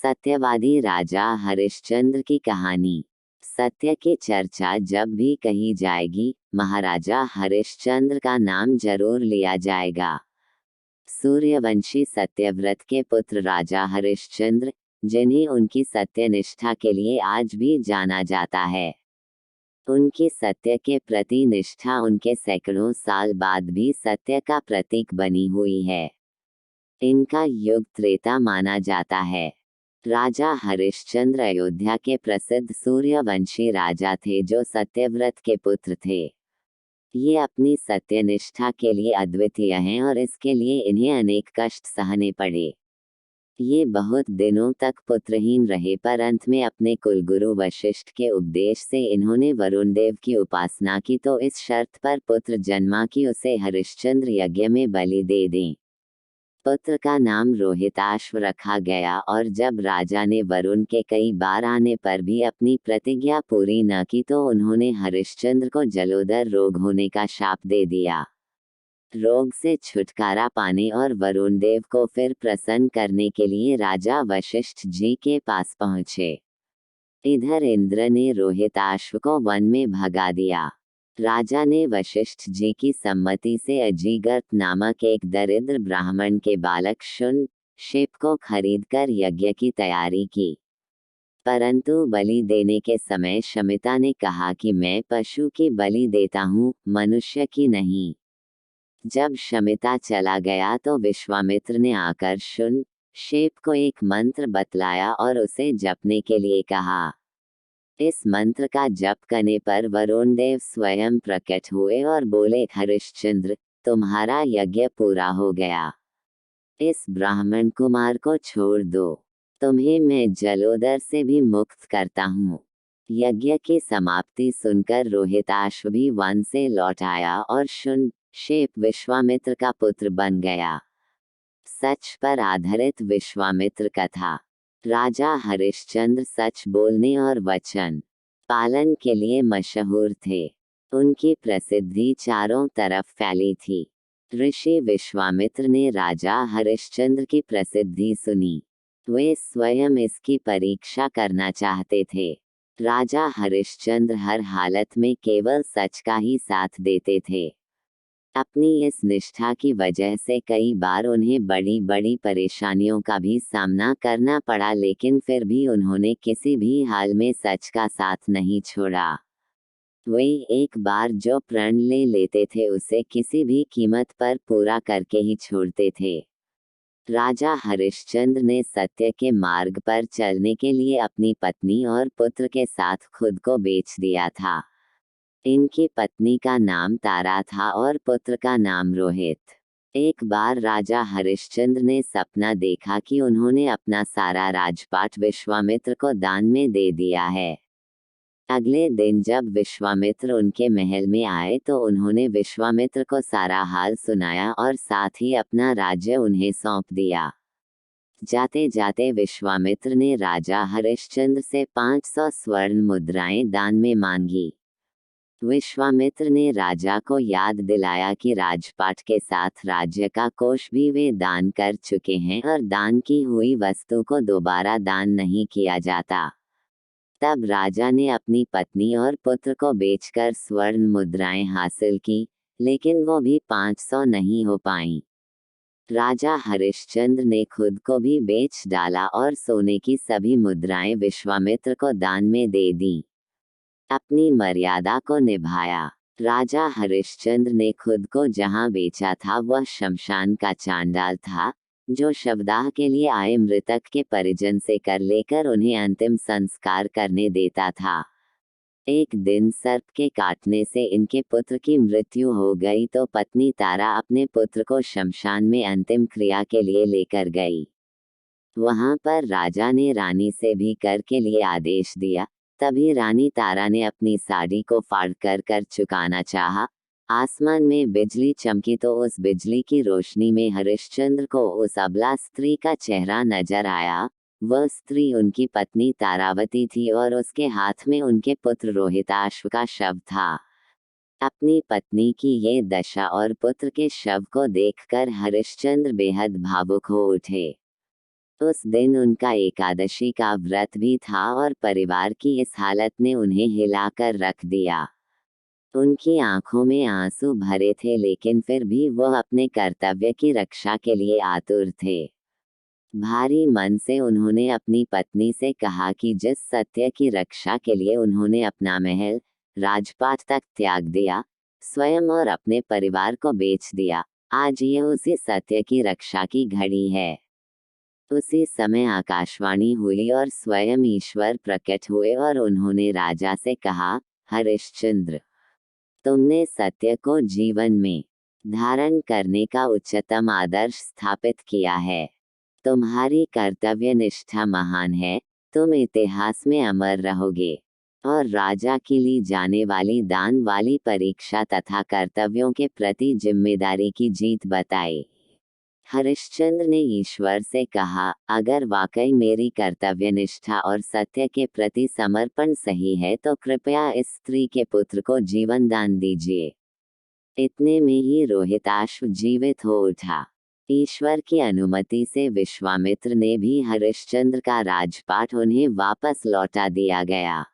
सत्यवादी राजा हरिश्चंद्र की कहानी। सत्य की चर्चा जब भी कही जाएगी, महाराजा हरिश्चंद्र का नाम जरूर लिया जाएगा। सूर्यवंशी सत्यव्रत के पुत्र राजा हरिश्चंद्र, जिन्हें उनकी सत्यनिष्ठा के लिए आज भी जाना जाता है। उनकी सत्य के प्रति निष्ठा उनके सैकड़ों साल बाद भी सत्य का प्रतीक बनी हुई है। इनका युग त्रेता माना जाता है। राजा हरिश्चंद्र अयोध्या के प्रसिद्ध सूर्यवंशी राजा थे जो सत्यव्रत के पुत्र थे। ये अपनी सत्यनिष्ठा के लिए अद्वितीय हैं और इसके लिए इन्हें अनेक कष्ट सहने पड़े। ये बहुत दिनों तक पुत्रहीन रहे, पर अंत में अपने कुलगुरु वशिष्ठ के उपदेश से इन्होंने वरुण देव की उपासना की, तो इस शर्त पर पुत्र जन्मा कि उसे हरिश्चंद्र यज्ञ में बलि दे दें। पुत्र का नाम रोहिताश्व रखा गया, और जब राजा ने वरुण के कई बार आने पर भी अपनी प्रतिज्ञा पूरी न की, तो उन्होंने हरिश्चंद्र को जलोदर रोग होने का शाप दे दिया। रोग से छुटकारा पाने और वरुण देव को फिर प्रसन्न करने के लिए राजा वशिष्ठ जी के पास पहुंचे। इधर इंद्र ने रोहिताश्व को वन में भगा दिया। राजा ने वशिष्ठ जी की सम्मति से अजीगर्त नामक एक दरिद्र ब्राह्मण के बालक शुन शेप को खरीदकर यज्ञ की तैयारी की। परंतु बलि देने के समय शमिता ने कहा कि मैं पशु की बलि देता हूँ, मनुष्य की नहीं। जब शमिता चला गया तो विश्वामित्र ने आकर शुन शेप को एक मंत्र बतलाया और उसे जपने के लिए कहा। इस मंत्र का जप करने पर वरुण देव स्वयं प्रकट हुए और बोले, हरिश्चंद्र, तुम्हारा यज्ञ पूरा हो गया। इस ब्राह्मण कुमार को छोड़ दो, तुम्हें मैं जलोदर से भी मुक्त करता हूँ। यज्ञ की समाप्ति सुनकर रोहिताश्व भी वन से लौट आया और शुन शेप विश्वामित्र का पुत्र बन गया। सच पर आधारित विश्वामित्र कथा। राजा हरिश्चंद्र सच बोलने और वचन पालन के लिए मशहूर थे। उनकी प्रसिद्धि चारों तरफ फैली थी। ऋषि विश्वामित्र ने राजा हरिश्चंद्र की प्रसिद्धि सुनी। वे स्वयं इसकी परीक्षा करना चाहते थे। राजा हरिश्चंद्र हर हालत में केवल सच का ही साथ देते थे। अपनी इस निष्ठा की वजह से कई बार उन्हें बड़ी बड़ी परेशानियों का भी सामना करना पड़ा, लेकिन फिर भी उन्होंने किसी भी हाल में सच का साथ नहीं छोड़ा। वे एक बार जो प्रण ले लेते थे उसे किसी भी कीमत पर पूरा करके ही छोड़ते थे। राजा हरिश्चंद्र ने सत्य के मार्ग पर चलने के लिए अपनी पत्नी और पुत्र के साथ खुद को बेच दिया था। इनकी पत्नी का नाम तारा था और पुत्र का नाम रोहित। एक बार राजा हरिश्चंद्र ने सपना देखा कि उन्होंने अपना सारा राजपाट विश्वामित्र को दान में दे दिया है। अगले दिन जब विश्वामित्र उनके महल में आए तो उन्होंने विश्वामित्र को सारा हाल सुनाया और साथ ही अपना राज्य उन्हें सौंप दिया। जाते जाते विश्वामित्र ने राजा हरिश्चंद्र से 500 स्वर्ण मुद्राएं दान में मांगी। विश्वामित्र ने राजा को याद दिलाया कि राजपाट के साथ राज्य का कोष भी वे दान कर चुके हैं और दान की हुई वस्तु को दोबारा दान नहीं किया जाता। तब राजा ने अपनी पत्नी और पुत्र को बेचकर स्वर्ण मुद्राएं हासिल की, लेकिन वो भी 500 नहीं हो पाईं। राजा हरिश्चंद्र ने खुद को भी बेच डाला और सोने की सभी मुद्राएं विश्वामित्र को दान में दे दी। अपनी मर्यादा को निभाया। राजा हरिश्चंद्र ने खुद को जहां बेचा था वह शमशान का चांडाल था, जो शवदाह के लिए आए मृतक के परिजन से कर लेकर उन्हें अंतिम संस्कार करने देता था। एक दिन सर्प के काटने से इनके पुत्र की मृत्यु हो गई तो पत्नी तारा अपने पुत्र को शमशान में अंतिम क्रिया के लिए लेकर गई। वहां पर राजा ने रानी से भी कर के लिए आदेश दिया। तभी रानी तारा ने अपनी साड़ी को फाड़ कर चुकाना चाहा। आसमान में बिजली चमकी तो उस बिजली की रोशनी में हरिश्चंद्र को उस अबला स्त्री का चेहरा नजर आया। वह स्त्री उनकी पत्नी तारावती थी और उसके हाथ में उनके पुत्र रोहिताश्व का शव था। अपनी पत्नी की ये दशा और पुत्र के शव को देखकर हरिश्चंद्र बेहद भावुक हो उठे। उस दिन उनका एकादशी का व्रत भी था और परिवार की इस हालत ने उन्हें हिलाकर रख दिया। उनकी आंखों में आंसू भरे थे, लेकिन फिर भी वह अपने कर्तव्य की रक्षा के लिए आतुर थे। भारी मन से उन्होंने अपनी पत्नी से कहा कि जिस सत्य की रक्षा के लिए उन्होंने अपना महल, राजपाट तक त्याग दिया, स्वयं और अपने परिवार को बेच दिया, आज ये उसी सत्य की रक्षा की घड़ी है। उसी समय आकाशवाणी हुई और स्वयं ईश्वर प्रकट हुए और उन्होंने राजा से कहा, हरिश्चंद्र, तुमने सत्य को जीवन में धारण करने का उच्चतम आदर्श स्थापित किया है। तुम्हारी कर्तव्य निष्ठा महान है, तुम इतिहास में अमर रहोगे। और राजा की ली जाने वाली दान वाली परीक्षा तथा कर्तव्यों के प्रति जिम्मेदारी की जीत बताई। हरिश्चंद्र ने ईश्वर से कहा, अगर वाकई मेरी कर्तव्य निष्ठा और सत्य के प्रति समर्पण सही है तो कृपया इस स्त्री के पुत्र को जीवन दान दीजिए। इतने में ही रोहिताश्व जीवित हो उठा। ईश्वर की अनुमति से विश्वामित्र ने भी हरिश्चंद्र का राजपाट उन्हें वापस लौटा दिया गया।